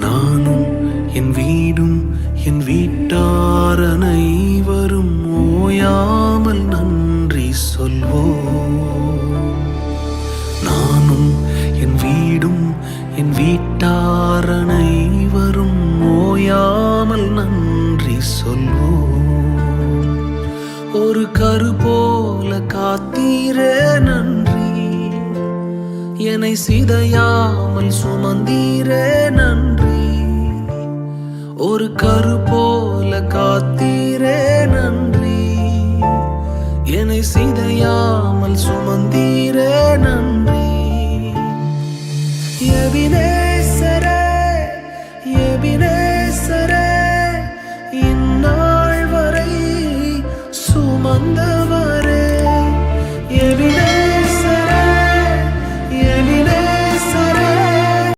நானும் என் வீடும் என் வீட்டார் அனைவரும் ஓயாமல் நன்றி சொல்வோம். நானும் என் வீடும் என் வீட்டார் அனைவரும் ஓயாமல் நன்றி சொல்வோம். ஒரு கரு போல காத்தீரே நன்றி, என்னை சிதையாமல் சுமந்தீரே நன்றி. ஒரு கரு போல காத்தீரே நன்றி, என்னை சிதையாமல் சுமந்தீரே நன்றி. எபினேசரே எபினேசரே, இந்நாள் வரை சுமந்த